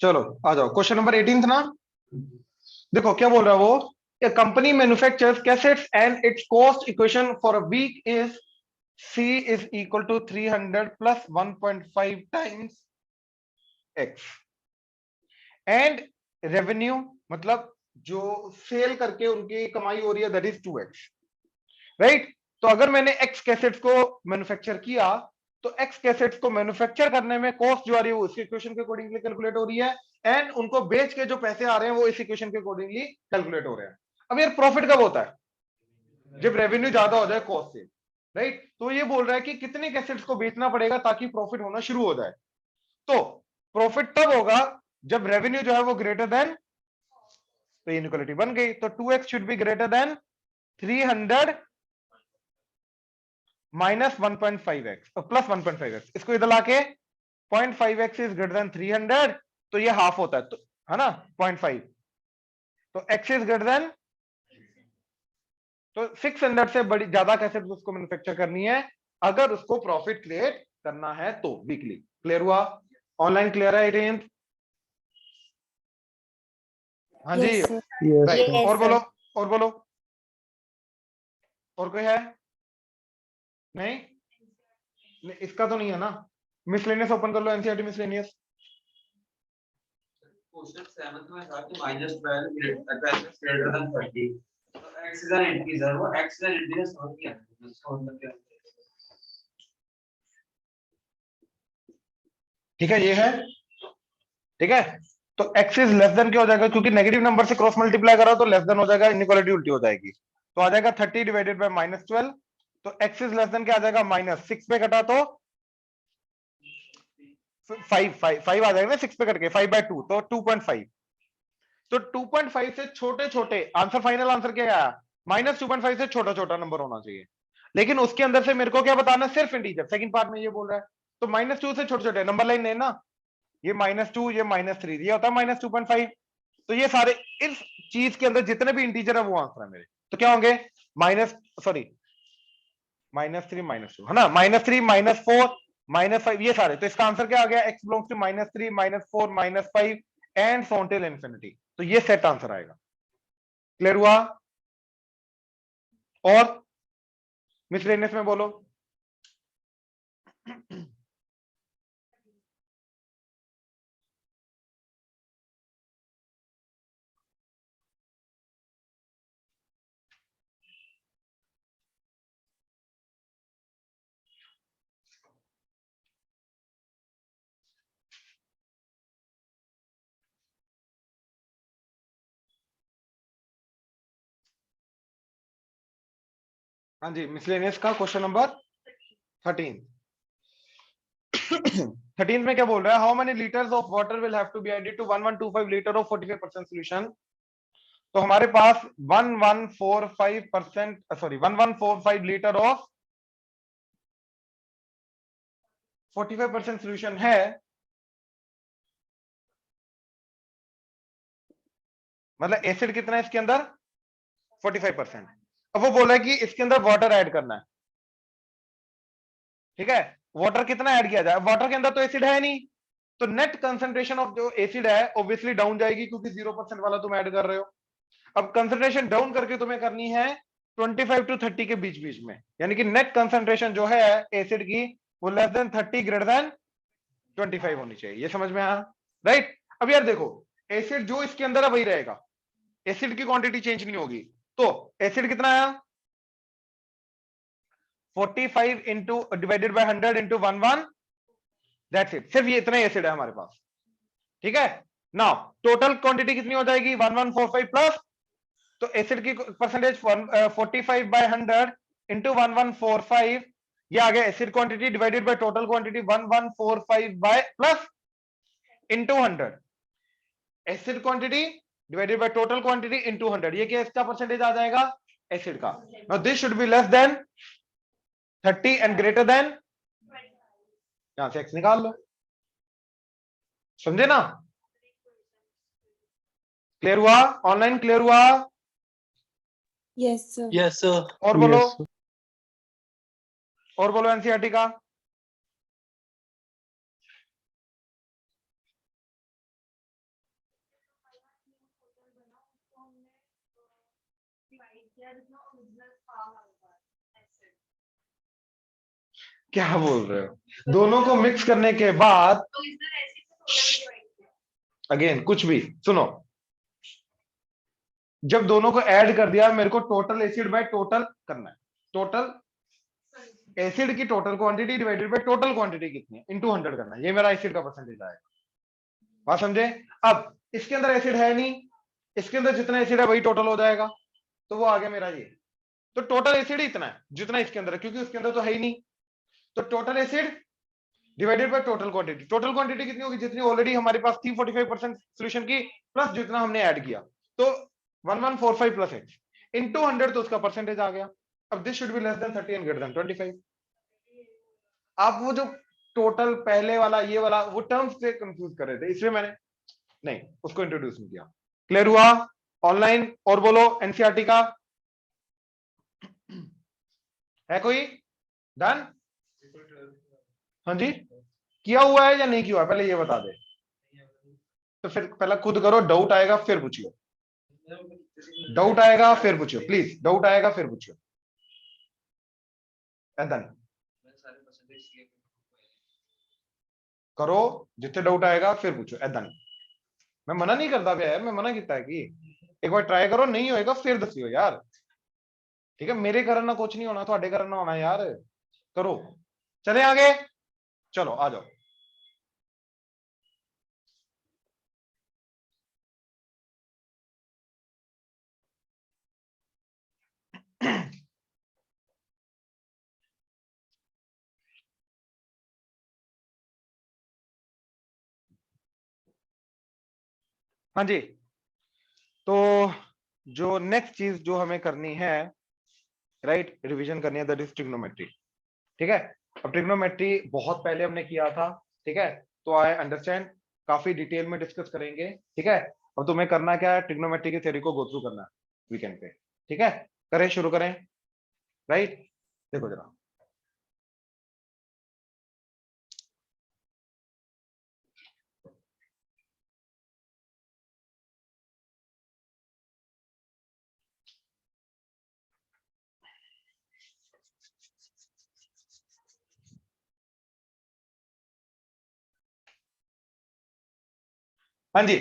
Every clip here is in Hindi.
चलो आ जाओ, क्वेश्चन नंबर 18 ना। देखो क्या बोल रहा है वो, a company manufactures cassettes and its cost equation for a week is C is equal to 300 plus 1.5 times X and revenue, मतलब जो सेल करके उनकी कमाई हो रही है, दैट इज 2x, राइट। तो अगर मैंने X कैसेट्स को मैन्युफैक्चर किया, तो X कैसेट्स को मैन्युफैक्चर करने में कॉस्ट जो आ रही है वो इस इक्वेशन के अकॉर्डिंगली कैलकुलेट हो रही है, एंड उनको बेच के जो पैसे आ रहे हैं वो इस इक्वेशन के अकॉर्डिंगली कैलकुलेट हो रहे हैं। अब यार प्रॉफिट कब होता है? जब रेवेन्यू ज्यादा हो जाए कॉस्ट से, राइट। तो ये बोल रहा है कि कितने कैसेट्स को बेचना पड़ेगा ताकि प्रॉफिट होना शुरू हो जाए। तो प्रॉफिट तब होगा जब रेवेन्यू जो है वो ग्रेटर देन, तो इनइक्वालिटी बन गई। तो 2x should be greater than 300 minus 1.5x plus 1.5x। इसको इधर लाके 0.5x इज ग्रेटर देन 300, तो ये हाफ होता है, तो है ना 0.5, तो x इज ग्रेटर देन, तो 600 से बड़ी ज्यादा कैसे उसको मैन्युफैक्चर करनी है अगर उसको प्रॉफिट क्रिएट करना है तो वीकली। क्लियर हुआ? ऑनलाइन क्लियर है 18? हाँ जी, Yes, sir. राइट। Yes, और sir. बोलो, और बोलो, और कोई है? नहीं, इसका तो नहीं है ना। मिसलेनियस ओपन कर लो, एनसीईआरटी मिसलेनियस। क्वेश्चन 7 में था कि -12 ग्रेटर देन 30, तो x इज एन इंटीजर, वो x इज एन इंटीजर समझ नहीं आता इसका मतलब क्या है। ठीक है, ये है, ठीक है। तो x इज लेस देन क्या हो जाएगा, क्योंकि नेगेटिव नंबर से क्रॉस मल्टीप्लाई करा तो लेस देन हो जाएगा, इनइक्वालिटी उल्टी हो जाएगी, तो आ जाएगा 30 डिवाइडेड बाय -12। तो x इज लेस देन क्या आ जाएगा, -6 पे कटा तो 5 आ जाएगा ना, 6 पे कट के 5/2, तो 2.5। तो 2.5 से छोटे छोटे आंसर, फाइनल आंसर क्या आया, -2.5 से छोटा छोटा नंबर होना चाहिए। लेकिन उसके अंदर से मेरे को क्या बताना, सिर्फ इंटीजर। सेकंड पार्ट में ये बोल रहा है, तो -2 से छोटे छोटे नंबर लाइन है ना, ये -2, ये -3, ये होता है -2.5। तो ये सारे इस चीज के अंदर जितने भी इंटीजर है वो आंसर है मेरे। तो क्या होंगे, -3 -2 है ना, -3 -4 -5, ये सारे। तो इसका आंसर क्या आ गया, x belongs to -3 -4 -5 and so till infinity. तो ये सेट आंसर आएगा। क्लियर हुआ? और मिसलेनियस में बोलो। हाँ जी, मिसलेनियस का क्वेश्चन नंबर 13। 13 में क्या बोल रहा है, how many litres of water will have to be added to 1125 litre of 45% solution. तो हमारे पास 1145%, सॉरी 1145 लीटर ऑफ 45% सॉल्यूशन है। मतलब एसिड कितना है इसके अंदर, 45%। अब वो बोला है कि इसके अंदर वाटर ऐड करना है, ठीक है। वाटर कितना ऐड किया जाए, वाटर के अंदर तो एसिड है नहीं, तो नेट कंसंट्रेशन ऑफ जो एसिड है ऑब्वियसली डाउन जाएगी, क्योंकि 0% वाला तुम ऐड कर रहे हो। अब कंसंट्रेशन डाउन करके तुम्हें करनी है 25 to 30 के बीच बीच में, यानी कि नेट कंसंट्रेशन जो है एसिड की वो लेस देन 30 ग्रेटर देन 25 होनी चाहिए। ये समझ में आया, राइट। अब यार देखो, एसिड जो इसके अंदर है वही रहेगा, एसिड की क्वांटिटी चेंज नहीं होगी। तो एसिड कितना आया, 45 into divided by 100 into 11, that's it. सिर्फ ये इतना ही एसिड है हमारे पास, ठीक है। नाउ टोटल क्वांटिटी कितनी हो जाएगी, 1145 प्लस, तो एसिड की परसेंटेज 45/100 इंटू 1145, ये आ गया acid quantity divided by total quantity 1145 by plus into 100, acid quantity divided by total quantity into 100, ये क्या इसका परसेंटेज आ जाएगा, एसिड का। Now this should be less than 30 and greater than, यहां से एक्स निकाल लो, समझे ना। क्लियर हुआ? ऑनलाइन क्लियर हुआ? Yes, sir. Yes, sir. और बोलो, Yes, sir. और बोलो एनसीईआरटी का। क्या बोल रहे हो? दोनों को मिक्स करने के बाद अगेन कुछ भी सुनो, जब दोनों को ऐड कर दिया मेरे को टोटल एसिड बाय टोटल करना है। टोटल एसिड की total quantity divided by total quantity कितनी है इनटू 100 करना है, ये मेरा एसिड का परसेंटेज आएगा। बात समझे? अब इसके अंदर एसिड है नहीं, इसके अंदर जितना एसिड है वही टोटल हो जाएगा, तो वो आ गया मेरा ये। तो टोटल एसिड ही इतना है जितना इसके अंदर है, क्योंकि उसके अंदर तो है ही नहीं। तो total acid divided by total quantity, total quantity कितनी होगी? जितनी ऑलरेडी हमारे पास थी 45% सोल्यूशन की, प्लस जितना हमने ऐड किया, तो 1145 प्लस एक्स इनटू 100, तो उसका परसेंटेज आ गया। अब this should be less than 30 and greater then 25। आप वो जो टोटल पहले वाला ये वाला वो टर्म्स से कंफ्यूज कर रहे थे, इसलिए मैंने नहीं उसको इंट्रोड्यूस नहीं किया। क्लियर हुआ? ऑनलाइन और बोलो एनसीईआरटी का है कोई? डन? हाँ जी, किया हुआ है या नहीं किया हुआ है पहले ये बता दे, तो फिर पहले खुद करो, डाउट आएगा फिर पूछियो, डाउट आएगा फिर पूछियो, प्लीज डाउट आएगा फिर पूछियो। डन करो, जितने डाउट आएगा फिर पूछो। ऐदा नहीं, मैं मना नहीं करता पे यार, मैं मना किया है कि एक बार ट्राई करो, नहीं होएगा फिर दसियो यार, ठीक है? मेरे कारण ना कुछ नहीं होना, थोड़े कारण ना होना यार, करो। चले आगे, चलो आ जाओ। हाँ जी, तो जो नेक्स्ट चीज जो हमें करनी है, राइट, रिवीजन करनी है, दैट इज ट्रिग्नोमेट्री। ठीक है? अब ट्रिग्नोमेट्री बहुत पहले हमने किया था, ठीक है? तो आई अंडरस्टैंड, काफी डिटेल में डिस्कस करेंगे, ठीक है? अब तुम्हें करना क्या है, ट्रिग्नोमेट्री की थ्योरी को गो थ्रू करना है वीकेंड पे, ठीक है? करें, शुरू करें, राइट? देखो जरा, हाँ जी,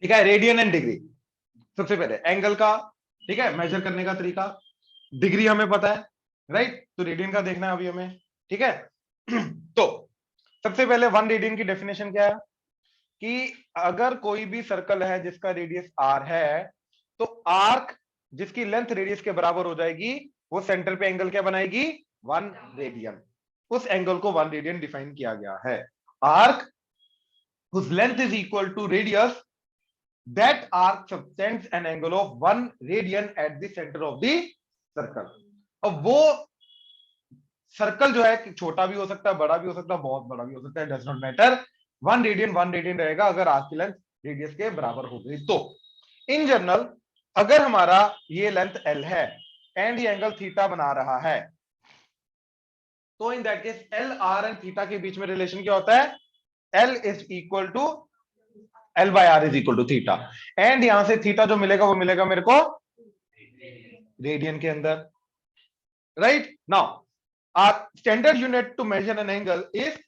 ठीक है, रेडियन एंड डिग्री। सबसे पहले एंगल का, ठीक है, मेजर करने का तरीका, डिग्री हमें पता है, राइट? तो रेडियन का देखना है अभी हमें, ठीक है? तो सबसे पहले 1 रेडियन की डेफिनेशन क्या है कि अगर कोई भी सर्कल है जिसका रेडियस आर है, तो आर्क जिसकी लेंथ रेडियस के बराबर हो जाएगी, वो सेंटर पे एंगल क्या बनाएगी? 1 रेडियन। उस एंगल को 1 रेडियन डिफाइन किया गया है। Arc whose length is equal to radius, that arc subtends an angle of 1 radian at the center of the circle। अब वो सर्कल जो है छोटा भी हो सकता है, बड़ा भी हो सकता है, बहुत बड़ा भी हो सकता है, डज नॉट मैटर, 1 रेडियन रहेगा अगर आर्क की लेंथ रेडियस के बराबर हो गई तो। इन जनरल अगर हमारा ये लेंथ एल है एंड ये एंगल थीटा बना रहा है, तो in that case L R and theta के बीच में रिलेशन क्या होता है? L is equal to L by R is equal to theta, and यहां से थीटा जो मिलेगा वो मिलेगा मेरे को रेडियन के अंदर, right? Now R standard unit to measure an angle is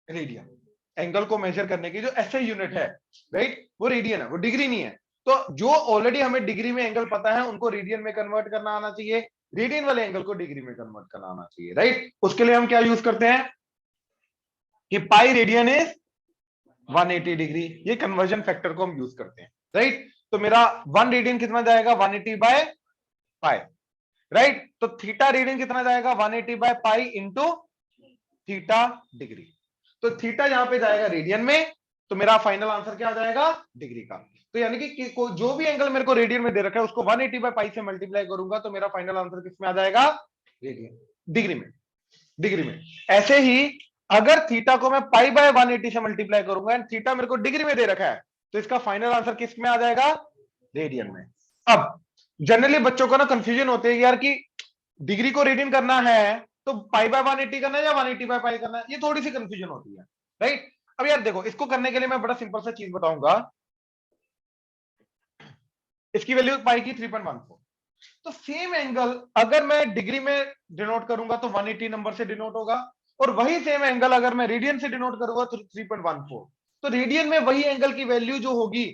radian. Angle को मेजर करने की जो ऐसे यूनिट है, राइट, वो रेडियन है, वो डिग्री नहीं है। तो जो ऑलरेडी हमें डिग्री में एंगल पता है उनको रेडियन में कन्वर्ट करना आना चाहिए, रेडियन वाले एंगल को डिग्री में कन्वर्ट करना आना चाहिए, राइट? उसके लिए हम क्या यूज करते हैं कि पाई रेडियन इज 180 डिग्री, ये कन्वर्जन फैक्टर को हम यूज करते हैं, राइट? तो मेरा 1 रेडियन कितना जाएगा? 180 बाय पाई, राइट? तो थीटा रेडियन कितना जाएगा? 180 by pi into theta degree. तो थीटा यहां पे जाएगा रेडियन में, तो मेरा फाइनल आंसर क्या आ जाएगा? डिग्री का। तो यानी कि जो भी एंगल मेरे को रेडियन में दे रखा है उसको 180 बाय पाई से मल्टीप्लाई करूंगा तो मेरा फाइनल आंसर किस में आ जाएगा? रेडियन, डिग्री में, डिग्री में। ऐसे ही अगर थीटा को मैं पाई बाय 180 से मल्टीप्लाई करूंगा एंड थीटा मेरे को डिग्री में दे रखा है, तो इसका फाइनल आंसर किस में आ जाएगा? रेडियन में। अब जनरली बच्चों को ना कंफ्यूजन होती है यार कि डिग्री को रेडियन करना है तो पाई बाय 180 करना है या 180 बाय पाई करना है, ये थोड़ी सी कंफ्यूजन होती है, राइट। अब यार देखो, इसको करने के लिए मैं बड़ा सिंपल सा चीज बताऊंगा। इसकी वैल्यू पाई की 3.14। तो सेम एंगल अगर मैं डिग्री में डिनोट करूंगा तो 180 नंबर से डिनोट होगा, और वही सेम एंगल अगर मैं रेडियन से डिनोट करूंगा तो 3.14। तो रेडियन में वही एंगल की वैल्यू जो होगी,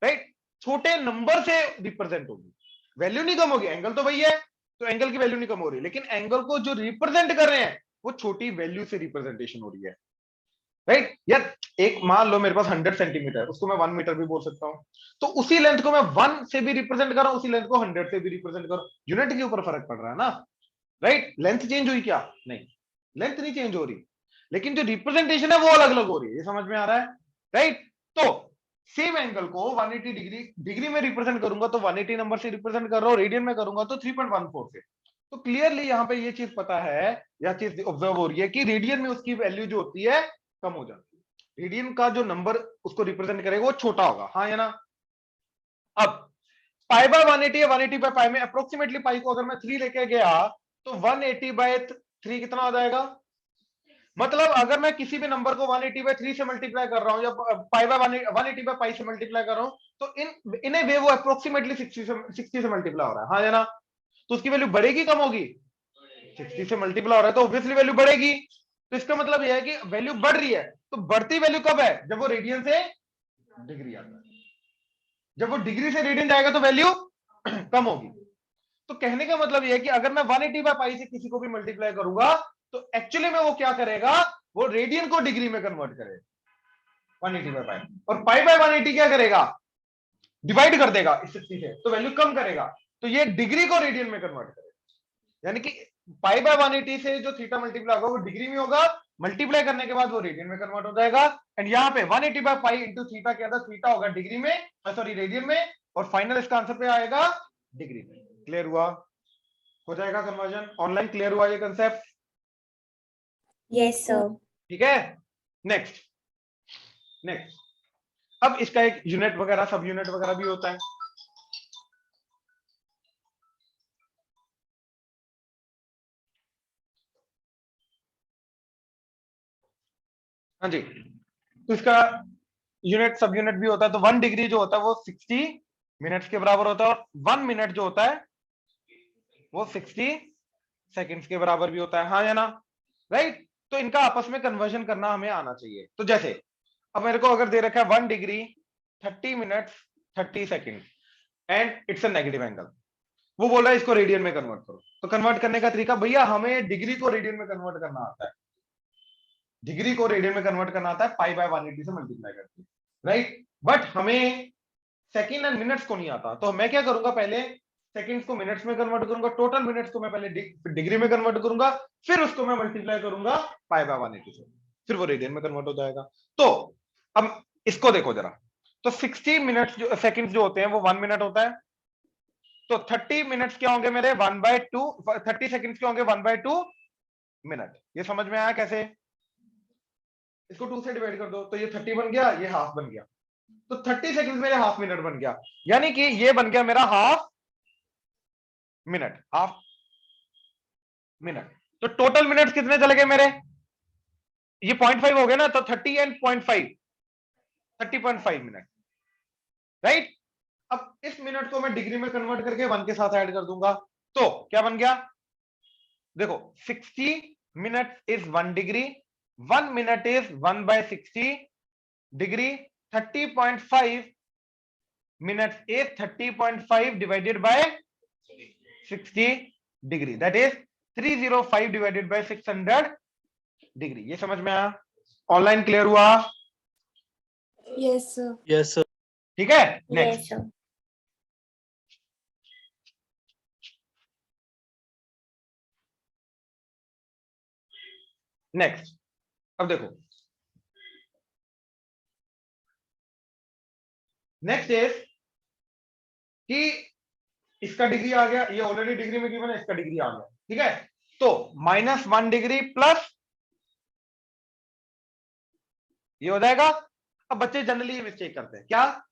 राइट, छोटे नंबर से रिप्रेजेंट होगी, वैल्यू नहीं कम होगी, एंगल तो वही है, तो एंगल की वैल्यू नहीं कम हो रही, लेकिन एंगल को जो रिप्रेजेंट कर रहे हैं वो छोटी वैल्यू से रिप्रेजेंटेशन हो रही है, राइट। यार एक मान लो मेरे पास 100 सेंटीमीटर, उसको मैं 1 मीटर भी बोल सकता हूं, तो उसी लेंथ को मैं 1 से भी रिप्रेजेंट कर रहा हूं, उसी लेंथ को 100 से भी रिप्रेजेंट कर रहा हूं, यूनिट के ऊपर फर्क पड़ रहा है ना, राइट। लेंथ चेंज हुई क्या? नहीं, लेंथ नहीं चेंज हो रही, लेकिन जो रिप्रेजेंटेशन है वो अलग अलग हो रही है। ये समझ में आ रहा है, राइट। तो सेम एंगल को 180 डिग्री डिग्री में रिप्रेजेंट करूंगा तो 180 नंबर से रिप्रेजेंट कर रहा हूं, रेडियन में करूंगा तो 3.14 से। तो क्लियरली यहां पे ये चीज पता है, यह चीज ऑब्जर्व हो रही है कि रेडियन में उसकी वैल्यू जो होती है कम हो जाती है, रेडियन का जो नंबर उसको रिप्रेजेंट करेगा वो छोटा होगा, हाँ या ना। अब पाई बाय 180 है, 180 बाय पाई में अप्रोक्सीमेटली पाई को अगर मैं 3 लेके गया तो 180 बाय 3 कितना हो जाएगा? मतलब अगर मैं किसी भी नंबर को 180 बाय 3 से मल्टीप्लाई कर रहा हूं या पाई बाय 180 बाय पाई से मल्टीप्लाई कर रहा हूं, तो इन ए वे वो अप्रोक्सीमेटली 60 से मल्टीप्लाई हो रहा है, हाँ या ना। तो उसकी वैल्यू बढ़ेगी कम होगी? 60 से मल्टीप्लाई हो रहा है तो ऑब्वियसली वैल्यू बढ़ेगी। तो इसका मतलब यह है कि वैल्यू बढ़ रही है। तो बढ़ती वैल्यू कब है? जब वो रेडियन से डिग्री आता है। जब वो डिग्री से रेडियन जाएगा तो वैल्यू कम होगी। तो कहने का मतलब यह है कि अगर मैं 180 बाय पाई से किसी को भी मल्टीप्लाई करूंगा तो एक्चुअली में वो क्या करेगा, वो रेडियन को डिग्री में कन्वर्ट करेगा 180 बाय पाई, और पाई बाय 180 क्या करेगा? डिवाइड कर देगा इस 60 से, तो वैल्यू कम करेगा। तो ये डिग्री को रेडियन में कन्वर्ट करेगा, यानी कि पाई बाय 180 से जो थीटा मल्टीप्लाई होगा वो डिग्री में होगा, मल्टीप्लाई करने के बाद वो रेडियन में कन्वर्ट हो जाएगा। एंड यहाँ पे 180 बाय पाई इंटू थीटा के अंदर थीटा होगा डिग्री में, सॉरी रेडियन में, और फाइनल इसका आंसर पे आएगा डिग्री में। क्लियर हुआ? हो जाएगा कन्वर्जन ऑनलाइन। क्लियर हुआ ये कंसेप्ट? Yes, sir. ठीक है। नेक्स्ट नेक्स्ट अब इसका एक यूनिट वगैरह सब यूनिट वगैरह भी होता है। हाँ जी, तो इसका यूनिट सब यूनिट भी होता है। तो 1 डिग्री जो होता है वो 60 मिनट्स के बराबर होता है, और 1 मिनट जो होता है वो 60 सेकंड्स के बराबर भी होता है, हाँ या ना, राइट। तो इनका आपस में कन्वर्जन करना हमें आना चाहिए। तो जैसे अब मेरे को अगर दे रखा है 1 degree 30 minutes 30 second and it's a negative angle, वो बोल रहा है इसको रेडियन में कन्वर्ट करो। तो कन्वर्ट करने का तरीका, भैया हमें डिग्री को रेडियन में कन्वर्ट करना आता है, डिग्री को रेडियन में कन्वर्ट करना आता है पाई बाय 180 से मल्टीप्लाई करके, राइट। बट हमें सेकंड एंड मिनट्स को नहीं आता। तो मैं क्या करूंगा, पहले सेकंड्स को मिनट्स में कन्वर्ट करूंगा, टोटल मिनट्स को मैं पहले डिग्री में कन्वर्ट करूंगा, फिर उसको मैं मल्टीप्लाई करूंगा पाई बाय 180 से, फिर वो रेडियन में कन्वर्ट हो जाएगा। तो अब इसको देखो जरा, तो 60 मिनट्स जो सेकंड्स जो होते हैं वो 1 मिनट होता है। तो 30 मिनट्स क्या होंगे मेरे 1/2, 30 सेकंड्स क्या होंगे 1/2 मिनट। ये समझ में आया कैसे? इसको 2 से डिवाइड कर दो तो ये 30 बन गया, ये हाफ बन गया, तो 30 सेकंड मेरे हाफ मिनट बन गया, यानी कि ये बन गया मेरा हाफ मिनट, हाफ मिनट। तो टोटल मिनट्स कितने चले गए मेरे? ये 0.5 हो गए ना, तो 30 एंड 0.5 30.5 मिनट, राइट। अब इस मिनट को मैं डिग्री में कन्वर्ट करके 1 के साथ ऐड कर दूंगा, तो क्या बन गया? देखो 60 minute is 1 degree, 1 minute is 1/60 degree, 30.5 minutes is 30.5 divided by 60 degree, that is 305 divided by 600 degree. ये समझ में आया? ऑनलाइन क्लियर हुआ? Yes, sir. Yes, sir. ठीक है। Yes, next sir. नेक्स्ट अब देखो, नेक्स्ट इज कि इसका डिग्री आ गया, ये ऑलरेडी डिग्री में गिवन है, इसका डिग्री आ गया, ठीक है। तो -1 डिग्री प्लस ये हो जाएगा। अब बच्चे जनरली मिस्टेक करते हैं, क्या?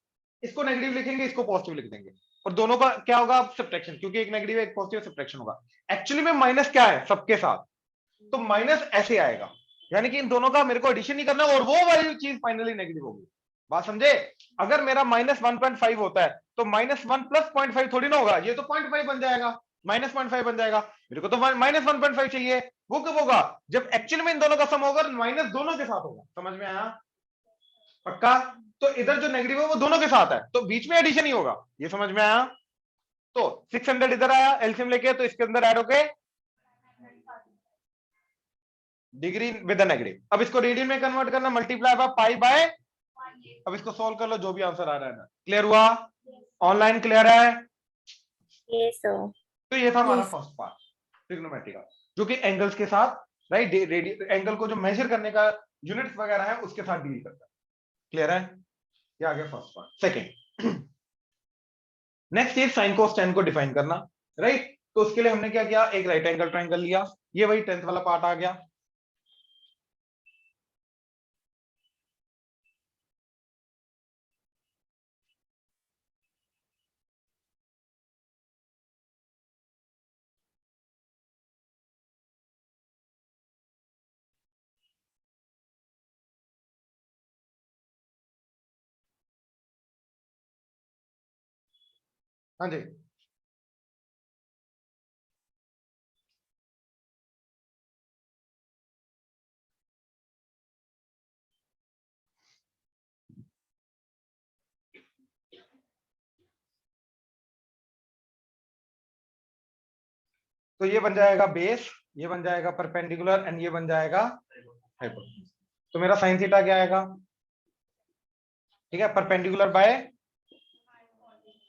इसको नेगेटिव लिखेंगे, इसको पॉजिटिव लिख देंगे, और दोनों का क्या होगा? सब्ट्रैक्शन, क्योंकि एक नेगेटिव एक पॉजिटिव, सब्ट्रैक्शन होगा। एक्चुअली में माइनस क्या है सबके साथ? तो माइनस ऐसे आएगा, यानी कि इन दोनों का मेरे को एडिशन नहीं करना और वो वाली चीज फाइनली नेगेटिव होगी। बात समझे? अगर मेरा -1.5 होता है तो -1 + 0.5 थोड़ी ना होगा, ये तो 0.5 बन जाएगा, -0.5 बन जाएगा। मेरे को तो -1.5 चाहिए। वो कब होगा? जब एक्चुअल में इन दोनों का सम होगा, माइनस दोनों के साथ होगा। समझ में आया? पक्का? तो इधर जो नेगेटिव है वो दोनों के साथ है, तो बीच में एडिशन ही होगा। ये समझ में आया? तो 600 इधर आया एलसीएम लेके, तो इसके अंदर ऐड होके डिग्री विद नेगेटिव। अब इसको रेडियन में कन्वर्ट करना, मल्टीप्लाई बाय पाई बाय। अब इसको सॉल्व कर लो, जो भी आंसर आ रहा है ना। क्लियर हुआ? ऑनलाइन क्लियर है? Yes, sir. तो ये था हमारा Yes. फर्स्ट पार्ट ट्रिग्नोमेट्री का, जो कि एंगल्स के साथ, राइट, एंगल को जो मेजर करने का यूनिट्स वगैरह है उसके साथ डील करता है। क्लियर है? ये आ गया first part. Second, next is sine cos ten को डिफाइन करना, राइट। तो उसके लिए हमने क्या किया, एक राइट एंगल ट्रायंगल लिया, ये वही 10th वाला पार्ट आ गया। हाँ जी, तो ये बन जाएगा बेस, ये बन जाएगा परपेंडिकुलर एंड ये बन जाएगा हाइपोटेन्यूज। तो मेरा साइन थीटा क्या आएगा? ठीक है, परपेंडिकुलर बाय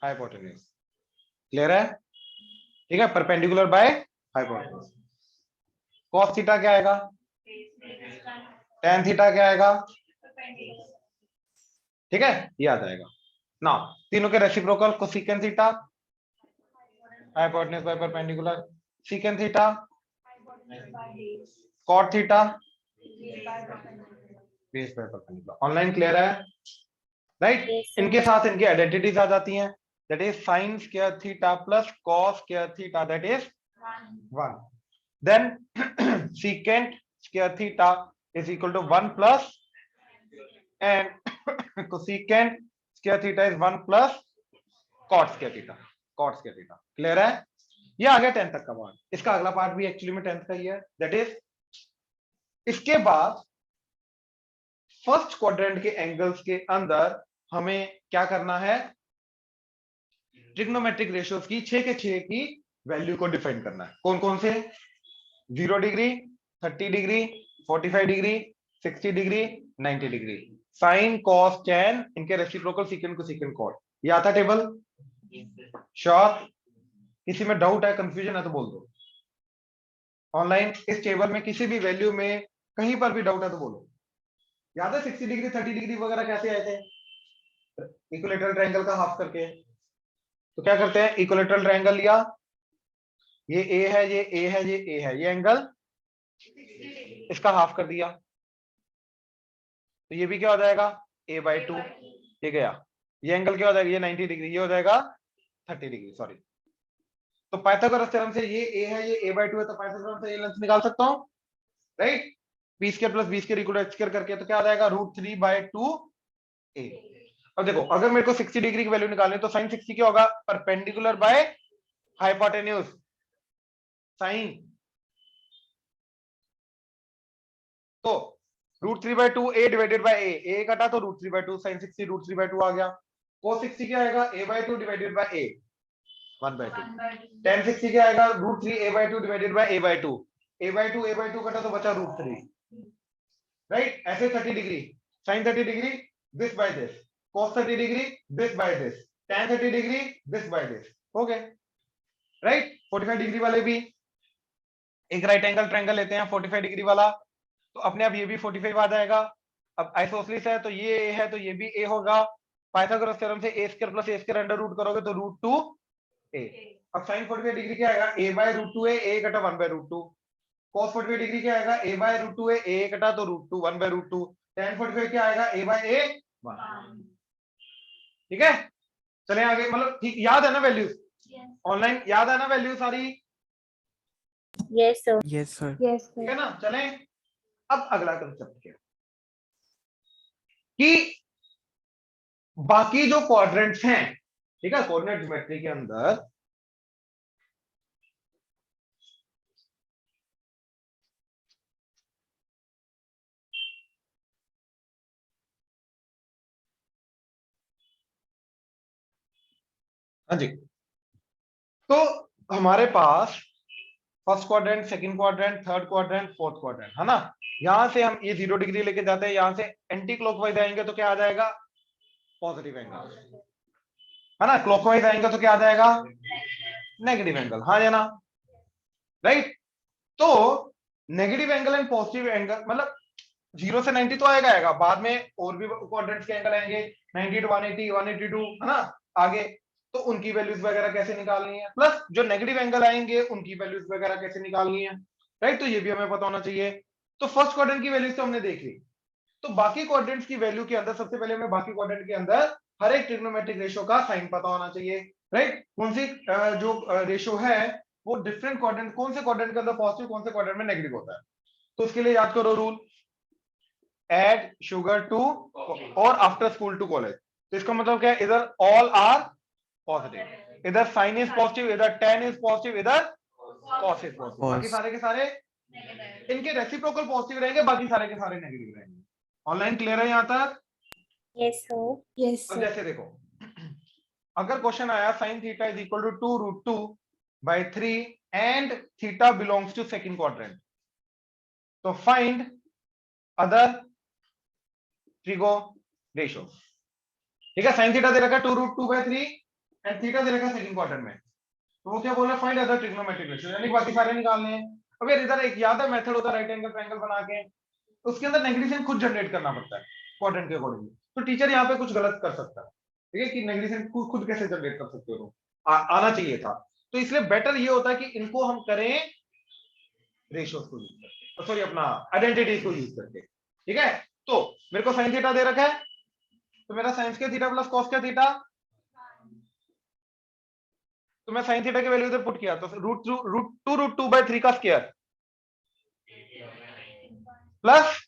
हाइपोटेन्यूज। क्लियर है? ठीक है, perpendicular by hypotenuse. Cos theta क्या आएगा? टेन थीटा क्या आएगा? ठीक है, ये आ जाएगा ना। तीनों के reciprocal, cosecant theta hypotenuse by perpendicular, secant theta cot theta base by perpendicular. Online clear है? राइट। Yes, sir. इनके साथ इनकी आइडेंटिटीज आ जाती हैं, that is sine square theta plus cos square theta, that is 1। Then secant square theta is equal to 1 plus and cosecant square theta is 1 plus cot square theta, cot square theta। Clear है? ये आ गया 10th तक का पार्ट। इसका अगला पार्ट भी एक्चुअली में 10th का ही है, दैट इज इसके बाद फर्स्ट क्वाड्रेंट के एंगल्स के अंदर हमें क्या करना है, ट्रिग्नोमेट्रिक रेशियोज की 6 के 6 की वैल्यू को डिफाइन करना है। कौन कौन से? 0 degree, 30 degree, 45 degree, 60 degree, 90 degree, sine cos tan, इनके रेसिप्रोकल, सेकंड को सेकंड कॉट। ये आता टेबल? श्योर? किसी में डाउट है, कंफ्यूजन है तो बोल दो। ऑनलाइन इस टेबल में किसी भी वैल्यू में कहीं पर भी डाउट है तो बोलो। याद है 60 डिग्री 30 डिग्री वगैरह कैसे आए थे? इक्विलेटरल ट्रायंगल का हाफ करके। तो क्या करते हैं, इक्विलेटरल ट्रायंगल लिया, ये ए है, ये ए है, ये ए है, ये एंगल इसका हाफ कर दिया, तो ये भी क्या हो जाएगा, a/2। ये गया, ये एंगल क्या हो जाएगा, ये 90 डिग्री, ये हो जाएगा 30 डिग्री, सॉरी। तो पाइथागोरस थ्योरम से ये a है, ये a/2 है, तो पाइथागोरस से ये लेंथ निकाल सकता हूं, right. b square plus b square equal to h square करके, तो क्या आ जाएगा, √3/2a। अब देखो, अगर मेरे को 60 डिग्री की वैल्यू निकालनी है तो साइन 60 क्या होगा, परपेंडिकुलर बाय हाइपोटेन्यूज, साइन। तो √3/2 a डिवाइडेड बाय a कटा तो √3/2, sin 60 √3/2 आ गया। cos 60 क्या आएगा, a/2 divided by a 1/2। tan 60 क्या आएगा, √3 a/2 divided by a/2, a/2 कटा तो बचा √3, राइट। ऐसे 30 degree, sin 30 degree this by this, cos 30 degree this by this, tan 30 degree this by this, हो गए, राइट। 45 डिग्री वाले भी एक राइट एंगल ट्रायंगल लेते हैं 45 डिग्री वाला, तो अपने आप ये भी 45 आ जाएगा। अब आइसोसेलेस है तो ये a है, तो ये भी a होगा। पाइथागोरस थ्योरम से a square plus a square under root करोगे तो √2a। अब sin 45 डिग्री क्या आएगा, a/√2a, a कटा 1/√2। cos 45 डिग्री क्या आएगा, a/√2a, a कटा तो √2 1/√2। tan 45 क्या आएगा, a/a 1। ठीक है, चले आगे, मतलब ठीक याद है ना वैल्यूज? ऑनलाइन याद है ना वैल्यू सारी? Yes, sir. Yes, sir. Yes, ठीक sir. है ना, चलें अब अगला कंसेप्ट क्या है कि बाकी जो क्वाड्रेंट्स हैं, ठीक है, कोऑर्डिनेट ज्योमेट्री के अंदर हाँ जी, तो हमारे पास first quadrant, second quadrant, third quadrant, fourth quadrant, है ना। यहां से हम ये 0 डिग्री लेके जाते हैं, यहां से एंटी क्लॉकवाइज आएंगे तो क्या आ जाएगा, पॉजिटिव एंगल, है ना। क्लॉकवाइज आएंगे तो क्या आ जाएगा, नेगेटिव एंगल, हाँ या ना, राइट। तो negative angle and positive angle मतलब 0 से 90 तो आएगा बाद में और भी क्वाड्रेंट्स के एंगल आएंगे, 90 to 180, 182, है ना, आगे। तो उनकी वैल्यूज वगैरह कैसे निकालनी है, प्लस जो नेगेटिव एंगल आएंगे उनकी वैल्यूज वगैरह कैसे निकालनी है, राइट। तो ये भी हमें पता होना चाहिए। तो फर्स्ट क्वाड्रेंट की वैल्यूज तो हमने देख ली। तो बाकी क्वाड्रेंट्स की वैल्यू के अंदर सबसे पहले हमें बाकी क्वाड्रेंट के अंदर हर एक ट्रिग्नोमेट्रिक रेशियो का साइन पता होना चाहिए, राइट। कौन सी जो रेशियो है वो डिफरेंट क्वाड्रेंट, कौन से क्वाड्रेंट के अंदर पॉजिटिव, कौन से क्वाड्रेंट में नेगेटिव होता है। तो उसके लिए याद करो रूल, एड शुगर टू और आफ्टर स्कूल टू कॉलेज। तो इसका मतलब क्या है, इधर ऑल आर पॉजिटिव, इधर साइन इज पॉजिटिव, इधर टेन इज पॉजिटिव, इधर कॉस इज पॉजिटिव, बाकी सारे के सारे इनके रेसिप्रोकल पॉजिटिव रहेंगे, बाकी सारे के सारे नेगेटिव रहेंगे। ऑनलाइन क्लियर है यहां तक? Yes, sir. Yes, अब sir. जैसे देखो, अगर क्वेश्चन आया sine theta is equal to 2√2/3 and theta belongs to second quadrant, तो फाइंड अदर ट्रिगो रेशियो, ठीक है। साइन थीटा दे रखा है 2√2/3 एंड थीटा दे रखा है सेकंड क्वाड्रेंट में, तो वो क्या बोल रहा है, फाइंड अदर ट्रिग्नोमेट्रिक रेशियो, यानी बाकी सारे निकालने हैं। अब यार इधर एक याद है मेथड होता है राइट एंगल ट्रायंगल बना के, उसके अंदर नेगेटिव खुद जनरेट करना पड़ता है क्वाड्रेंट के अकॉर्डिंग। तो टीचर यहाँ पे कुछ गलत कर सकता है, ठीक है, कि नेगेटिव खुद कैसे जनरेट कर सकते हो, आना चाहिए था। तो इसलिए बेटर ये होता है कि इनको हम करें रेशियोज को यूज करके, सॉरी अपना आइडेंटिटीज को यूज करके, ठीक है। तो मेरे को साइन थीटा दे रखा है, तो मेरा sign square theta plus cos square theta, तो मैं साइन थीटा की वैल्यू इधर पुट किया, तो √2√2/3 का स्क्वायर प्लस,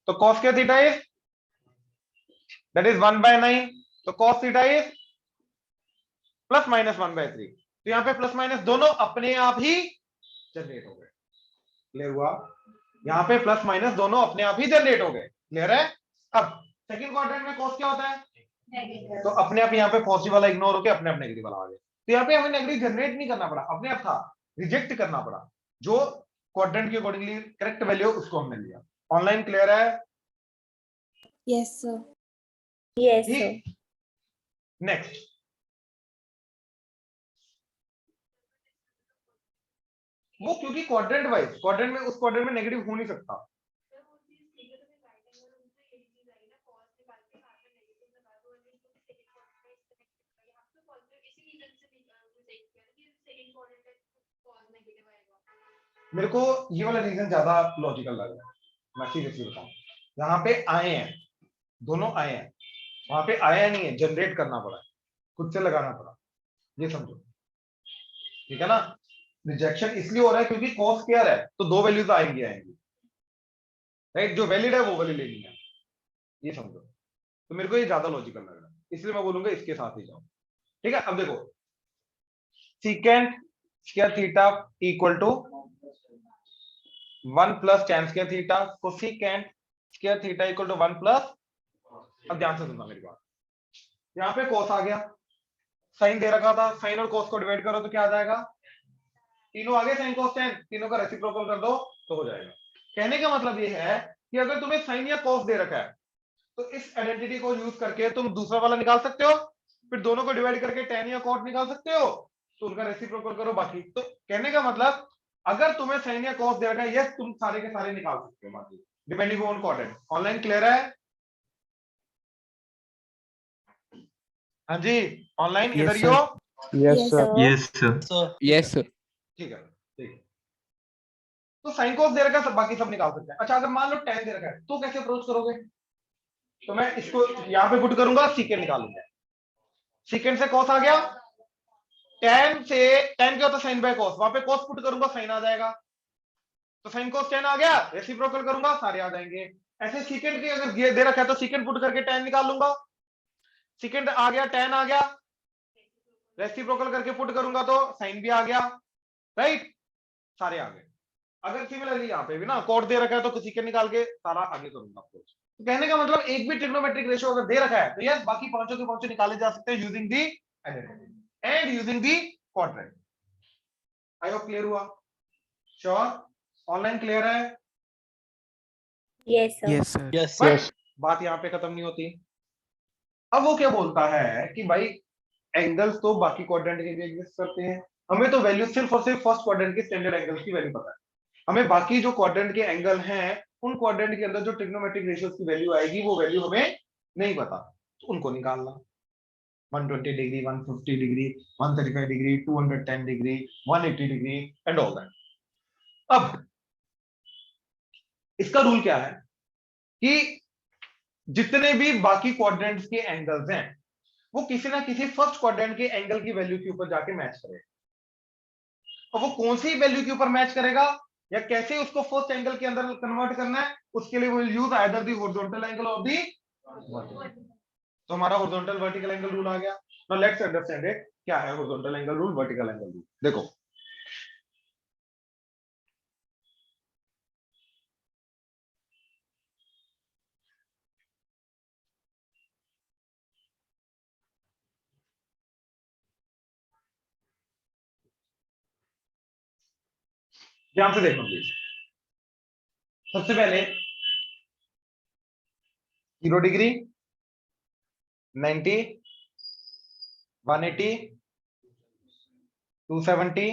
तो cos square theta is that is 1/9, तो cos theta is plus minus 1/3। तो यहां पे प्लस माइनस दोनों अपने आप ही जनरेट हो गए, क्लियर हुआ। यहां पे प्लस माइनस दोनों अपने आप ही जनरेट हो गए, क्लियर है। अब सेकंड क्वाड्रेंट में cos क्या होता है, तो अपने आप यहाँ पे पॉजिटिव वाला इग्नोर होकर अपने आप नेगेटिव वाला आ गया। तो यहाँ पे हमें नेगेटिव जनरेट नहीं करना पड़ा, अपने आप था, रिजेक्ट करना पड़ा, जो क्वाड्रेंट के अकॉर्डिंगली करेक्ट वैल्यू उसको हमने लिया। ऑनलाइन क्लियर है? Yes, sir. Yes, sir. ठीक, नेक्स्ट। वो क्योंकि क्वाड्रेंट वाइज, क्वाड्रेंट में उस क्वाड्रेंट में नेगेटिव हो नहीं सकता। मेरे को ये वाला रीजन ज्यादा लॉजिकल लग रहा है, मैं सीरियसली बताऊं। यहाँ पे आए हैं, दोनों आए हैं, वहां पे आया नहीं है, जनरेट करना पड़ा, खुद से लगाना पड़ा, ये समझो, ठीक है ना। रिजेक्शन इसलिए हो रहा है क्योंकि कॉस स्क्वायर है, तो दो वैल्यूज आएंगी राइट, जो वैलिड है वो वैल्यू लेनी है, ये समझो। तो मेरे को ये ज्यादा लॉजिकल लग रहा है, इसलिए मैं बोलूंगा इसके साथ ही जाओ, ठीक है। अब देखो, secant square theta equal to 1 plus tan square theta, cosecant square theta equal to 1 plus, अब ध्यान से सुनना मेरी बात, यहाँ पे cos आ गया, साइन दे रखा था, साइन और cos को डिवाइड करो तो क्या आ जाएगा, तीनों आ गए sin cos tan, तीनों का रेसिप्रोकल कर दो तो हो जाएगा। कहने का मतलब ये है कि अगर तुम्हें साइन या cos दे रखा है तो इस आइडेंटिटी को यूज करके तुम दूसरा वाला निकाल सकते हो, फिर दोनों को डिवाइड करके tan या cot निकाल सकते हो, तो उनका रेसिप्रोकल करो बाकी। तो कहने का मतलब अगर तुम्हें साइन या cos दे रखा है, यस तुम सारे के सारे निकाल सकते हो बाकी, depending on quadrant. Online clear है? हाँ जी, ऑनलाइन Yes, इधर ही sir. हो? Yes, sir. Yes, sir. Yes, sir. ठीक है, ठीक है। तो साइन cos दे रखा है, सब बाकी सब निकाल सकते हैं। अच्छा, अगर मान लो tan दे रखा है तो कैसे अप्रोच करोगे? तो मैं इसको यहां पे पुट करूंगा, सीकेंट निकालूंगा, सीकेंट से cos आ गया, tan से tan क्या होता है, साइन बाय cos, वहां पे cos पुट करूंगा साइन आ जाएगा, तो साइन कोस tan आ गया, रेसिप्रोकल करूंगा सारे आ जाएंगे। ऐसे सीकेंड के अगर दे रखा है तो सीकेंड पुट करके tan निकाल लूंगा, सीकेंड आ गया tan आ गया, रेसिप्रोकल करके पुट करूंगा तो साइन भी आ गया, राइट, सारे आ गए। अगर सिमिलरली यहाँ पे भी ना कॉट दे रखा है तो सीकेंड निकाल के सारा आगे करूंगा आपको। तो कहने का मतलब एक भी ट्रिग्नोमेट्रिक रेशियो अगर दे रखा है तो यस बाकी पांचों के पांचों निकाले जा सकते हैं using the and using the quadrant. I hope clear हुआ? श्योर? ऑनलाइन क्लियर है? Yes, sir. Yes, sir. Yes, but yes. बात यहाँ पे खत्म नहीं होती। अब वो क्या बोलता है कि भाई एंगल्स तो बाकी क्वाड्रेंट के भी एग्जिस्ट करते हैं, हमें तो वैल्यू सिर्फ और सिर्फ फर्स्ट क्वाड्रेंट के स्टैंडर्ड एंगल्स की वैल्यू पता है, हमें बाकी जो क्वाड्रेंट के एंगल हैं उन क्वाड्रेंट के अंदर जो ट्रिग्नोमेट्रिक रेशियोज की वैल्यू आएगी वो वैल्यू हमें नहीं पता, तो उनको निकालना। 120 degree, 150 degree, 135 degree, 210 degree, 180 degree and all that. अब इसका रूल क्या है कि जितने भी बाकी क्वाड्रेंट्स के एंगल्स हैं वो किसी ना किसी फर्स्ट क्वाड्रेंट के एंगल की वैल्यू के ऊपर जाके मैच करेगा। और वो कौन सी वैल्यू के ऊपर मैच करेगा या कैसे उसको फर्स्ट एंगल के अंदर कन्वर्ट करना है, उसके लिए will use either the horizontal angle और दी वर्टिकल। तो हमारा हॉरिजॉन्टल वर्टिकल एंगल रूल आ गया। नाउ लेट्स अंडरस्टैंड इट, क्या है horizontal angle rule, vertical angle rule. देखो ध्यान से देखना प्लीज। सबसे पहले 0 डिग्री, 90, 180, 270,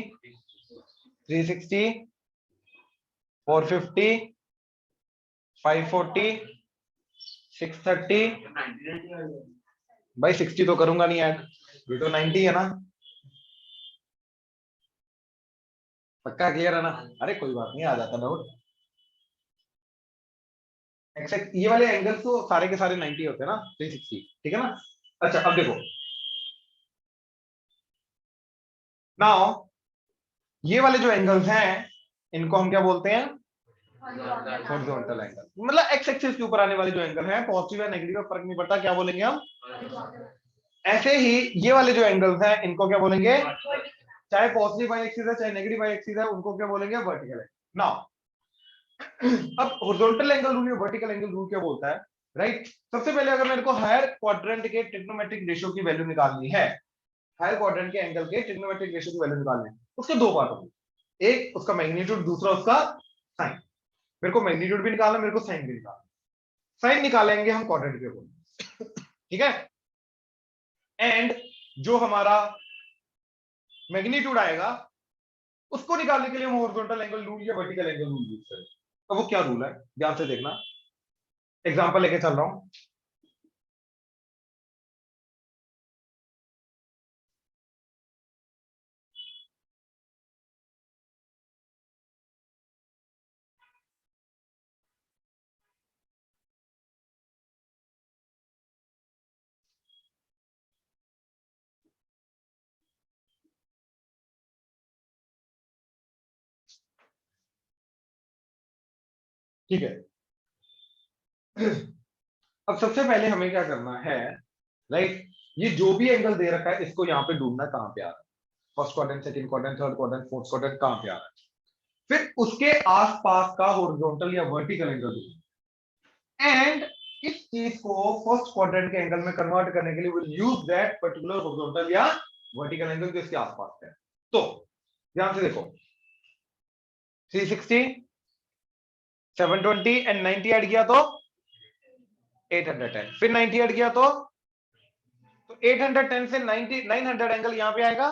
360, 450, 540, 630, भाई 60 तो करूंगा नहीं ऐड, ये तो 90 है ना, पक्का क्लियर है ना? अरे कोई बात नहीं, आ जाता डाउट। एक्सेक्ट ये वाले एंगल्स तो सारे के सारे 90 होते हैं ना, 360, ठीक है ना? अच्छा अब देखो नाउ ये वाले जो एंगल्स हैं इनको हम क्या बोलते हैं? Horizontal angle. मतलब एक्स एक्सिस के ऊपर आने वाले जो एंगल हैं, पॉजिटिव या नेगेटिव फर्क नहीं पड़ता, क्या बोलेंगे हम? ऐसे ही ये वाले जो एंगल्स हैं इनको क्या बोलेंगे? चाहे पॉजिटिव बाई एक्सिस है चाहे नेगेटिव बाई एक्सिस है, उनको क्या बोलेंगे? Vertical angle. नाउ अब हॉरिजॉन्टल एंगल रूल या वर्टिकल एंगल रूल क्या बोलता है, राइट? सबसे पहले अगर मेरे को हायर क्वाड्रेंट के ट्रिग्नोमेट्रिक रेशियो की वैल्यू निकालनी है, हायर क्वाड्रेंट के एंगल के ट्रिग्नोमेट्रिक रेशियो की वैल्यू निकालनी है, उसके दो पार्ट होंगे, एक उसका मैग्नीट्यूड, दूसरा उसका साइन। मेरे को मैग्नीट्यूड भी निकालना, मेरे को साइन भी निकालना। साइन निकालेंगे हम क्वाड्रेंट के ऊपर, ठीक है? एंड जो हमारा मैग्नीट्यूड आएगा उसको निकालने के लिए हम हॉरिजॉन्टल एंगल रूल या वर्टिकल एंगल रूल यूज करें। तो वो क्या रूल है, ध्यान से देखना, एग्जांपल लेके चल रहा हूं। ठीक है, अब सबसे पहले हमें क्या करना है, राइट? ये जो भी एंगल दे रखा है इसको यहाँ पे ढूंढना कहां पे आ रहा है, first quadrant, second quadrant, third quadrant, fourth quadrant, कहां पे आ रहा है, फिर उसके आसपास का हॉरिजॉन्टल या वर्टिकल एंगल ढूंढना। एंड इस चीज को फर्स्ट क्वाड्रेंट के एंगल में कन्वर्ट करने के लिए will use that particular horizontal या वर्टिकल एंगल जो इसके आसपास है। तो ध्यान से देखो, 360, 720 एंड 90 ऐड किया तो 810, फिर 90 ऐड किया तो 810 से 90 900 एंगल यहां पे आएगा,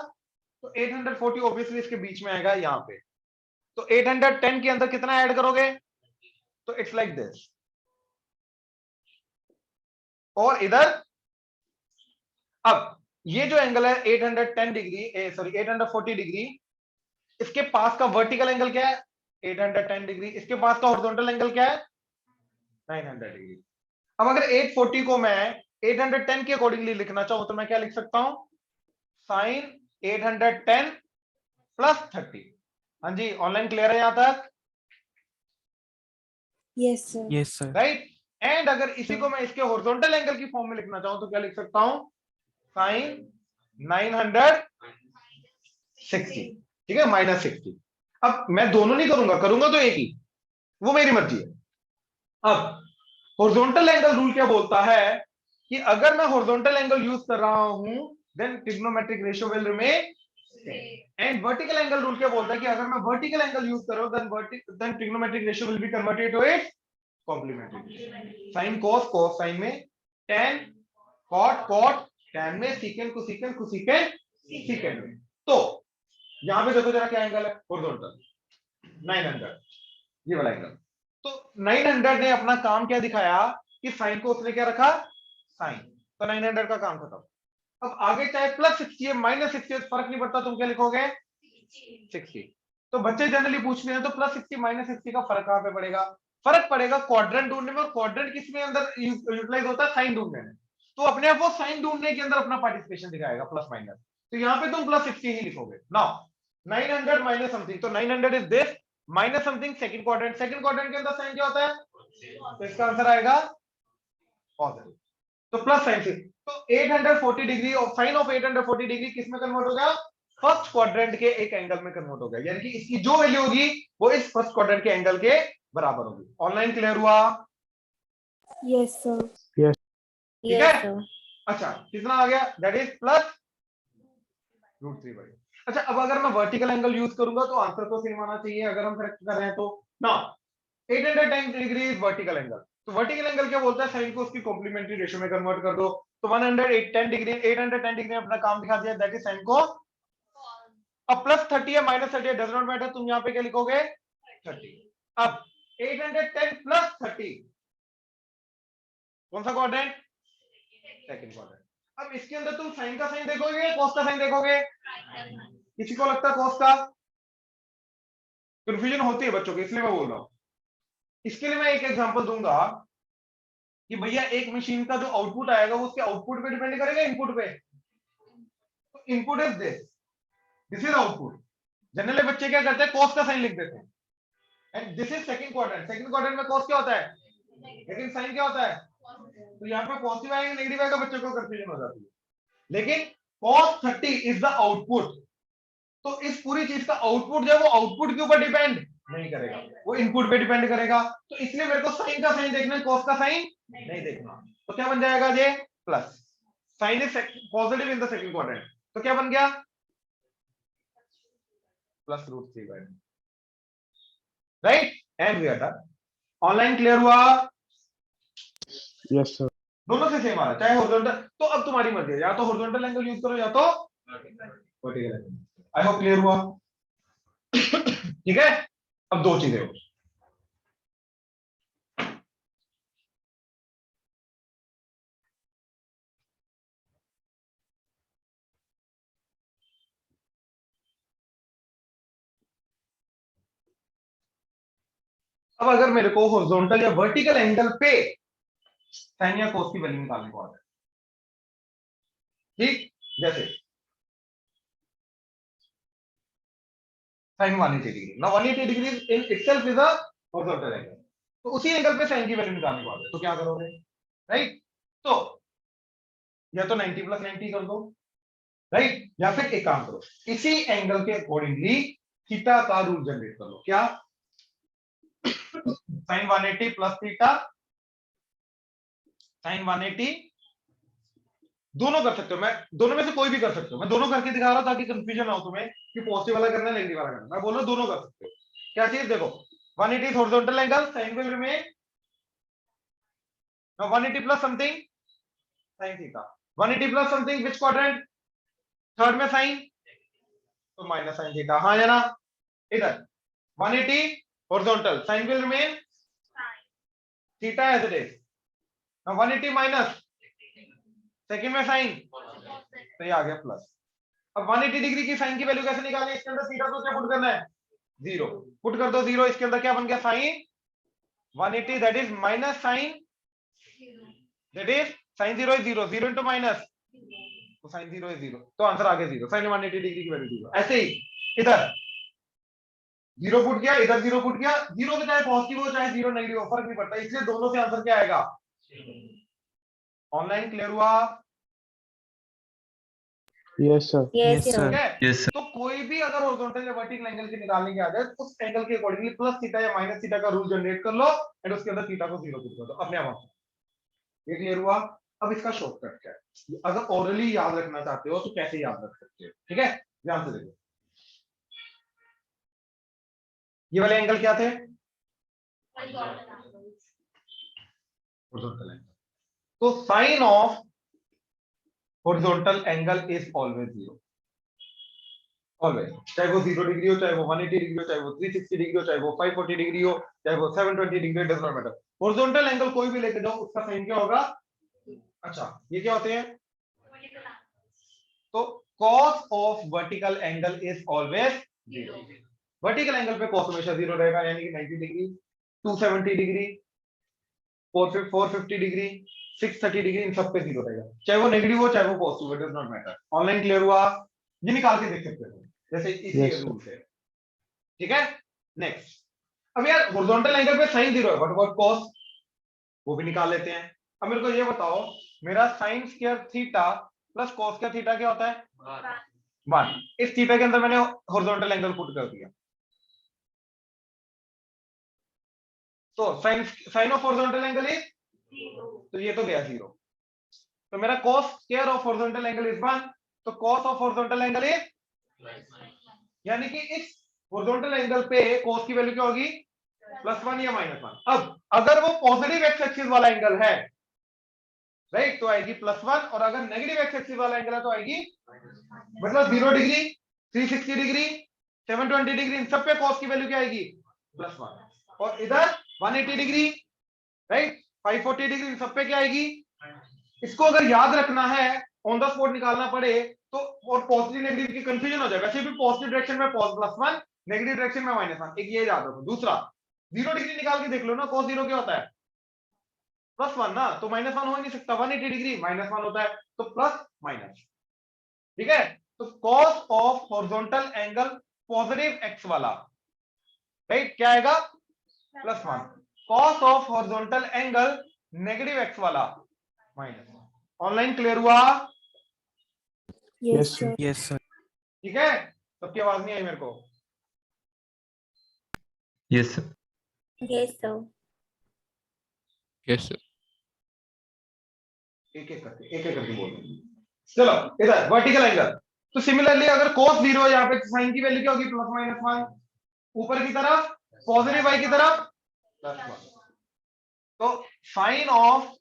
तो 840 ऑब्वियसली इसके बीच में आएगा यहां पे। तो 810 के अंदर कितना ऐड करोगे, तो इट्स लाइक दिस। और इधर अब ये जो एंगल है 810 डिग्री, सॉरी 840 डिग्री, इसके पास का वर्टिकल एंगल क्या है? 810 डिग्री। इसके पास का हॉरिजॉन्टल एंगल क्या है? 900 डिग्री। अब अगर 840 को मैं 810 के अकॉर्डिंगली लिखना चाहूं तो मैं क्या लिख सकता हूं? Sine 810 plus 30। हाँ जी, ऑनलाइन क्लियर है यहां तक? Yes, sir. Yes, sir. Right. And अगर इसी को मैं इसके हॉरिजॉन्टल एंगल की फॉर्म में लिखना चाहूं तो क्या लिख सकता हूं, साइन 960, ठीक है, -60। अब मैं दोनों नहीं करूंगा, करूंगा तो एक ही, वो मेरी मर्जी है। अब हॉरिजॉन्टल एंगल रूल क्या बोलता है कि अगर मैं हॉरिजॉन्टल एंगल यूज कर रहा हूं then trigonometric ratio will remain, and vertical angle rule क्या बोलता है कि अगर मैं वर्टिकल एंगल यूज कर रहा हूं then trigonometric ratio will be converted to its complementary. Sine cos, cos sine में, tan कॉट, कॉट tan में, सीकेंट को सीकेंट, को सीकेंट सीकेंट में। तो यहां पे देखो जरा क्या एंगल है, हॉरिजॉन्टल 900, ये वाला एंगल। तो 900 ने अपना काम क्या दिखाया कि साइन को उसने क्या रखा, साइन, तो 900 का काम खत्म। अब आगे चाहे +60 है -60 है, फर्क नहीं पड़ता, तुम क्या लिखोगे 60। तो बच्चे जनरली पूछते हैं तो +60 -60 का फर्क कहां पे पड़ेगा, फर्क पड़ेगा क्वाड्रेंट ढूंढने में, और क्वाड्रेंट किस में अंदर यूटिलाइज होता है, साइन ढूंढने में। तो अपने आप वो साइन ढूंढने के अंदर अपना पार्टिसिपेशन दिखाएगा प्लस माइनस, तो यहाँ पे तुम +60 ही लिखोगे। नाउ 900 माइनस समथिंग, तो 900 is this minus something, second quadrant, second quadrant के अंदर साइन क्या होता है, तो इसका आंसर आएगा पॉजिटिव, तो प्लस साइन से। तो 840 डिग्री और साइन ऑफ 840 डिग्री किस में कन्वर्ट हो गया, फर्स्ट क्वाड्रेंट के एक एंगल में कन्वर्ट हो गया, यानी कि इसकी जो वैल्यू होगी वो इस फर्स्ट क्वाड्रेंट के एंगल के बराबर होगी। ऑनलाइन क्लियर हुआ, Yes, sir. ठीक Yes, है। sir. अच्छा कितना आ गया, दैट इज +√3/। अच्छा अब अगर मैं वर्टिकल एंगल यूज करूंगा तो आंसर तो सेम आना चाहिए अगर हम करेक्ट कर रहे हैं तो। ना 810 डिग्री इज वर्टिकल एंगल, तो वर्टिकल एंगल क्या बोलता है, साइन को उसकी कॉम्प्लीमेंट्री रेशियो में कन्वर्ट कर दो, तो 110 डिग्री 810 डिग्री अपना काम दिखा दिया, दैट इज साइन को। अब +30 है -30 है, डज नॉट मैटर, तुम यहाँ पे क्या लिखोगे 30। अब 810 + 30 कौन सा क्वाड्रेंट, सेकंड क्वाड्रेंट। अब इसके अंदर तुम साइन का साइन देखोगे, कॉस का साइन देखोगे, किसी को लगता है कॉस का, कंफ्यूजन होती है बच्चों को, इसलिए मैं बोल रहा हूं। इसके लिए मैं एक एग्जांपल दूंगा कि भैया एक मशीन का जो आउटपुट आएगा वो उसके आउटपुट पे डिपेंड करेगा, इनपुट पे। तो input is this is output. Generally बच्चे क्या करते हैं, कॉस का साइन लिख देते हैं, and this is second quadrant, second quadrant में कॉस क्या होता है, लेकिन साइन क्या होता है, तो यहाँ पे पॉजिटिव आएगा नेगेटिव आएगा, बच्चों को कंफ्यूजन हो जाती है। लेकिन cos 30 इज द आउटपुट, तो इस पूरी चीज का आउटपुट जो है वो आउटपुट के ऊपर डिपेंड नहीं करेगा, वो इनपुट पे डिपेंड करेगा। तो इसलिए मेरे को साइन का साइन देखना है, cos का साइन नहीं देखना। तो क्या बन जाएगा ये, plus sine is positive in the second quadrant, तो क्या बन गया +√3/। Right, and we are done. Online clear हुआ, यस सर। दोनों से सेम आ रहा है, चाहे हॉरिजॉन्टल, तो अब तुम्हारी मर्जी है, या तो हॉरिजॉन्टल एंगल यूज करो या तो vertical angle. I hope clear हुआ, ठीक है। अब दो चीजें हो, अब अगर मेरे को हॉरिजॉन्टल या वर्टिकल एंगल पे साइन या कोस की वैल्यू निकालने को आता है, ठीक, जैसे साइन 180 डिग्री, ना 180 degree in itself is a horizontal angle, तो उसी एंगल पे साइन की वैल्यू निकालने को आता है, तो क्या करोगे, राइट। तो या तो 90 + 90 कर दो, राइट, या फिर एक काम करो, इसी एंगल के अकॉर्डिंगली थीटा का रूल जनरेट कर लो। क्या, साइन 180 प्लस थीटा, साइन 180, दोनों कर सकते हो, मैं दोनों में से कोई भी कर सकते हो, मैं दोनों करके दिखा रहा हूं ताकि कंफ्यूजन ना हो तुम्हें कि पॉजिटिव वाला करना है नेगेटिव वाला करना है, मैं बोल रहा हूं दोनों कर सकते हो। क्या चीज देखो, 180 horizontal angle, sine will remain, now 180 plus something sine theta, 180 plus something which quadrant, third में साइन, तो माइनस साइन थीटा, हाँ या ना, इधर 180 horizontal, sine will remain theta as it is, now 180 minus second में साइन, तो ये आ गया प्लस। अब 180 डिग्री की साइन की वैल्यू कैसे निकालनी है, इसके अंदर थीटा को क्या पुट करना है, 0 पुट कर दो, 0, इसके अंदर क्या बन गया, sine 180 that is minus sine, that is sine 0 is 0, 0 into minus, तो साइन 0 इज 0, तो आंसर आ गया 0, साइन 180 डिग्री की वैल्यू 0। ऐसे ही इधर जीरो फुट गया, इधर जीरो फुट गया, जीरो में चाहे पॉजिटिव हो चाहे जीरो नेगेटिव हो फर्क नहीं पड़ता, इसलिए दोनों से आंसर क्या आएगा? ऑनलाइन क्लियर हुआ? Yes, sir. Yes, Yes, sir. ठीक है? Yes, sir. तो कोई भी अगर हॉरिजॉन्टल या वर्टिकल एंगल की निकालने की आदत, उस एंगल के अकॉर्डिंगली प्लस थीटा या माइनस थीटा का रूल जनरेट कर लो एंड उसके अंदर थीटा को जीरो पुट कर दो, अपने आप। ये क्लियर हुआ? अब इसका शॉर्टकट क्या है? अगर ओरली याद रखना चाहते हो तो कैसे याद रख सकते हो? ठीक है, ध्यान से देखो। ये वाले एंगल क्या थे? Horizontal angle. तो sine of horizontal angle is always zero, always, चाहे वो 0 डिग्री हो, चाहे वो 180 डिग्री हो, चाहे वो 360 डिग्री हो, चाहे वो 540 डिग्री हो, चाहे वो 720 degree, does not matter. Horizontal angle कोई भी लेके जाओ उसका साइन क्या होगा? अच्छा, ये क्या होते हैं? तो cos of vertical angle is always zero. Vertical angle पे cos हमेशा जीरो रहेगा, यानी कि 90 डिग्री, 270 डिग्री, 450 डिग्री, 630 डिग्री, इन सब पे जीरो रहेगा, चाहे वो नेगेटिव हो चाहे वो पॉजिटिव हो, does not matter. Online clear हुआ? ये निकाल के देख सकते हो जैसे इसी Yes, sir. रूल से। ठीक है, नेक्स्ट। अब यार हॉरिजॉन्टल एंगल पे साइन जीरो है, बट व्हाट cos, वो भी निकाल लेते हैं। अब मेरे को ये बताओ, मेरा sin square theta plus cos square theta क्या होता है? 1। इस थीटा के अंदर मैंने हॉरिजॉन्टल एंगल पुट कर दिया, तो sine of horizontal angle is, तो ये तो गया जीरो। तो मेरा cos square of horizontal angle is 1, तो cos of horizontal angle is, यानी कि इस हॉरिजॉन्टल एंगल पे cos की वैल्यू क्या होगी? +1 या -1। अब अगर वो पॉजिटिव एक्स एक्सिस वाला एंगल है, राइट, तो आएगी +1, और अगर नेगेटिव एक्स एक्सिस वाला एंगल है तो आएगी, मतलब 0 डिग्री, 360 डिग्री, 720 डिग्री, इन सब पे cos की वैल्यू क्या आएगी? +1। और इधर 180 डिग्री, राइट, 540 डिग्री, इन सब पे क्या आएगी? इसको अगर याद रखना है, ऑन द स्पॉट निकालना पड़े तो, और पॉजिटिव नेगेटिव की कंफ्यूजन हो जाए। वैसे भी पॉजिटिव डायरेक्शन में +1, नेगेटिव डायरेक्शन में -1, एक ये याद रखो। दूसरा, 0 डिग्री निकाल के देख लो ना, cos 0 क्या होता है? +1 ना, तो -1 हो ही नहीं सकता। 180 डिग्री -1 होता है, तो प्लस माइनस। ठीक है, तो cos of horizontal angle positive x वाला, राइट, क्या आएगा? +1। cos of horizontal angle negative x वाला, -1। ऑनलाइन क्लियर हुआ? Yes, sir. Yes, sir. ठीक है, सबकी आवाज नहीं आई मेरे को? Yes, sir. Yes, sir. Yes, sir. एक एक करके बोल रहे हैं। चलो इधर वर्टिकल एंगल, तो सिमिलरली अगर cos 0 यहाँ पे साइन की वैल्यू क्या होगी? +-1, ऊपर की तरफ पॉजिटिव y की तरफ +1। तो sine of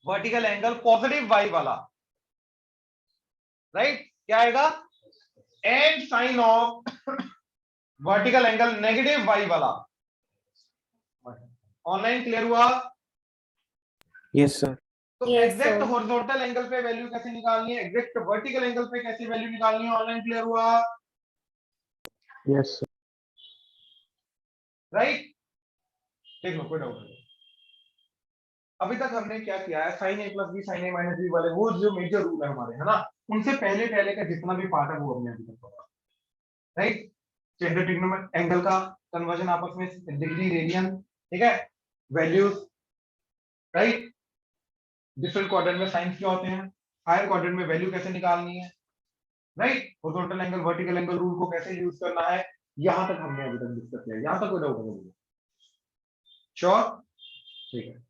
vertical angle positive y वाला, राइट, क्या आएगा? And sine of vertical angle negative y वाला। ऑनलाइन क्लियर हुआ? Yes, sir. तो Yes, exact sir. Horizontal angle पे वैल्यू कैसे निकालनी है, एग्जैक्ट वर्टिकल एंगल पे कैसे वैल्यू निकालनी है? ऑनलाइन क्लियर हुआ? Yes, sir. राइट, देख लो, कोई डाउट नहीं। अभी तक हमने क्या किया है, sin a + b sin a - b वाले वो जो मेजर रूल है हमारे, है ना, उनसे पहले पहले का जितना भी पार्ट है वो हमने अभी तक पढ़ा, राइट। स्टैंडर्ड ट्रिग्नोमेट्री एंगल का कन्वर्जन आपस में, डिग्री, रेडियन, ठीक है, वैल्यूज, राइट, डिफरेंट क्वाड्रेंट में साइंस क्या होते हैं, हायर क्वाड्रेंट में वैल्यू कैसे निकालनी है, right, horizontal angle vertical angle rule को कैसे यूज करना है, यहां तक हमने अभी तक डिस्कस किया। यहां तक कोई डाउट नहीं? श्योर, ठीक है।